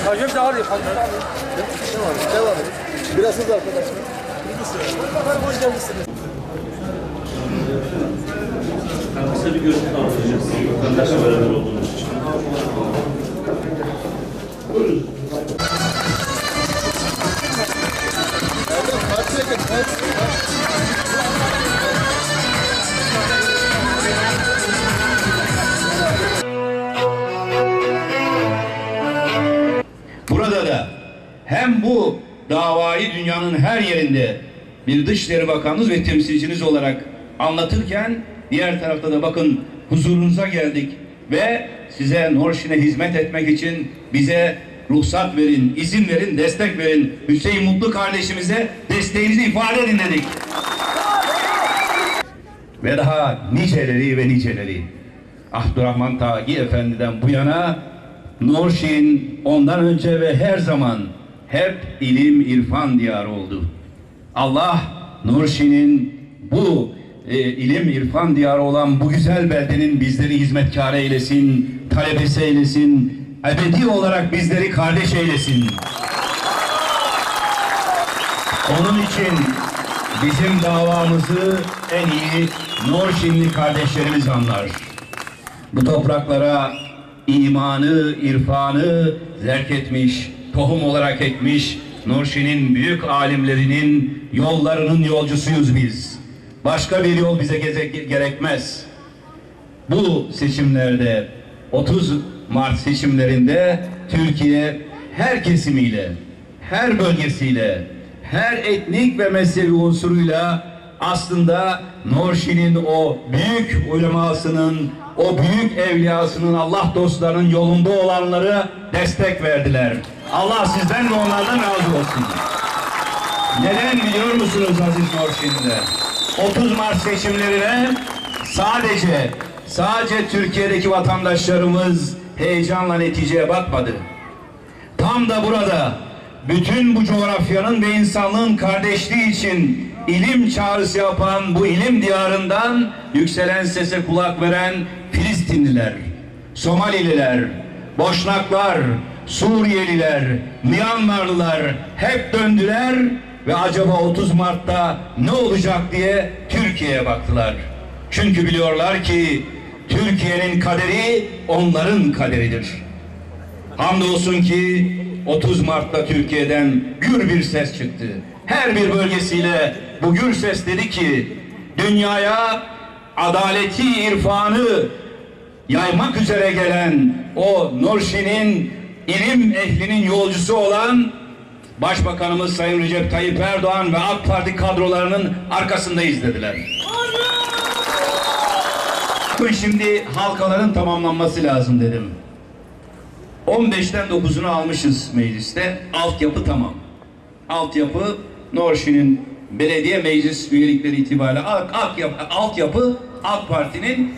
Hacım da alayım. Devam edin. Biraz hızlı arkadaşlar. Hoş geldiniz. Kısa bir görüntü alacağız. Vatandaşla beraber olduğumuz için. Buyurun. Burada da hem bu davayı dünyanın her yerinde bir Dışişleri Bakanınız ve temsilciniz olarak anlatırken diğer tarafta da bakın huzurunuza geldik ve size Norşin'e hizmet etmek için bize ruhsat verin, izin verin, destek verin. Hüseyin Mutlu kardeşimize desteğinizi ifade edin dedik. Ve daha niceleri ve niceleri. Abdurrahman Tagi Efendi'den bu yana Norşin ondan önce ve her zaman hep ilim irfan diyarı oldu. Allah Norşin'in bu ilim irfan diyarı olan bu güzel beldenin bizleri hizmetkar eylesin, talebesi eylesin, ebedi olarak bizleri kardeş eylesin. Onun için bizim davamızı en iyi Norşinli kardeşlerimiz anlar. Bu topraklara imanı, irfanı zerk etmiş, tohum olarak ekmiş Norşin'in büyük alimlerinin yollarının yolcusuyuz biz. Başka bir yol bize gerekmez. Bu seçimlerde 30 Mart seçimlerinde Türkiye her kesimiyle, her bölgesiyle, her etnik ve mezhebi unsuruyla aslında Norşin'in o büyük ulemasının, o büyük evliyasının, Allah dostlarının yolunda olanları destek verdiler. Allah sizden ve onlardan razı olsun. Neden biliyor musunuz aziz Norşin'de? 30 Mart seçimlerine sadece Türkiye'deki vatandaşlarımız heyecanla neticeye bakmadı. Tam da burada bütün bu coğrafyanın ve insanlığın kardeşliği için ilim çağrısı yapan bu ilim diyarından yükselen sese kulak veren Filistinliler, Somalililer, Boşnaklar, Suriyeliler, Myanmarlılar hep döndüler ve acaba 30 Mart'ta ne olacak diye Türkiye'ye baktılar. Çünkü biliyorlar ki Türkiye'nin kaderi onların kaderidir. Hamdolsun ki 30 Mart'ta Türkiye'den gür bir ses çıktı. Her bir bölgesiyle bu gür ses dedi ki dünyaya adaleti, irfanı yaymak üzere gelen o Norşin'in ilim ehlinin yolcusu olan Başbakanımız Sayın Recep Tayyip Erdoğan ve AK Parti kadrolarının arkasındayız dediler. Şimdi halkaların tamamlanması lazım dedim. 15'ten 9'unu almışız mecliste. Altyapı tamam. Altyapı Norşin'in belediye meclis üyelikleri itibariyle altyapı AK Parti'nin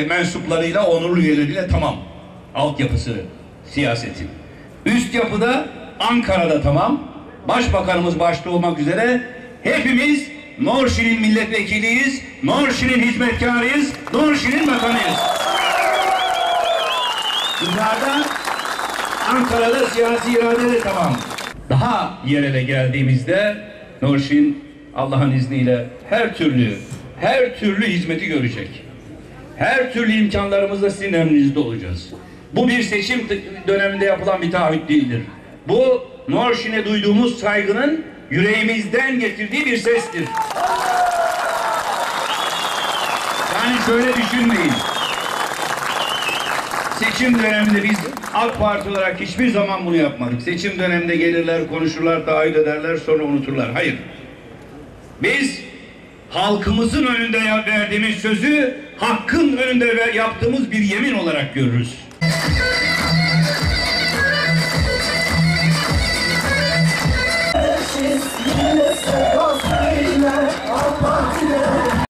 mensuplarıyla, onurlu üyeleriyle tamam. Altyapısı siyaseti. Üst yapıda Ankara'da tamam. Başbakanımız başta olmak üzere hepimiz Norşin'in milletvekiliyiz, Norşin'in hizmetkarıyız, Norşin'in bakanıyız. Dışarıda Ankara'da siyasi irade de tamam. Daha yerele geldiğimizde Norşin Allah'ın izniyle her türlü hizmeti görecek. Her türlü imkanlarımızla sizin emrinizde olacağız. Bu bir seçim döneminde yapılan bir taahhüt değildir. Bu Norşin'e duyduğumuz saygının yüreğimizden getirdiği bir sestir. Yani şöyle düşünmeyin. Seçim döneminde biz AK Parti olarak hiçbir zaman bunu yapmadık. Seçim döneminde gelirler, konuşurlar, taahhüt ederler, sonra unuturlar. Hayır. Biz halkımızın önünde verdiğimiz sözü hakkın önünde yaptığımız bir yemin olarak görürüz.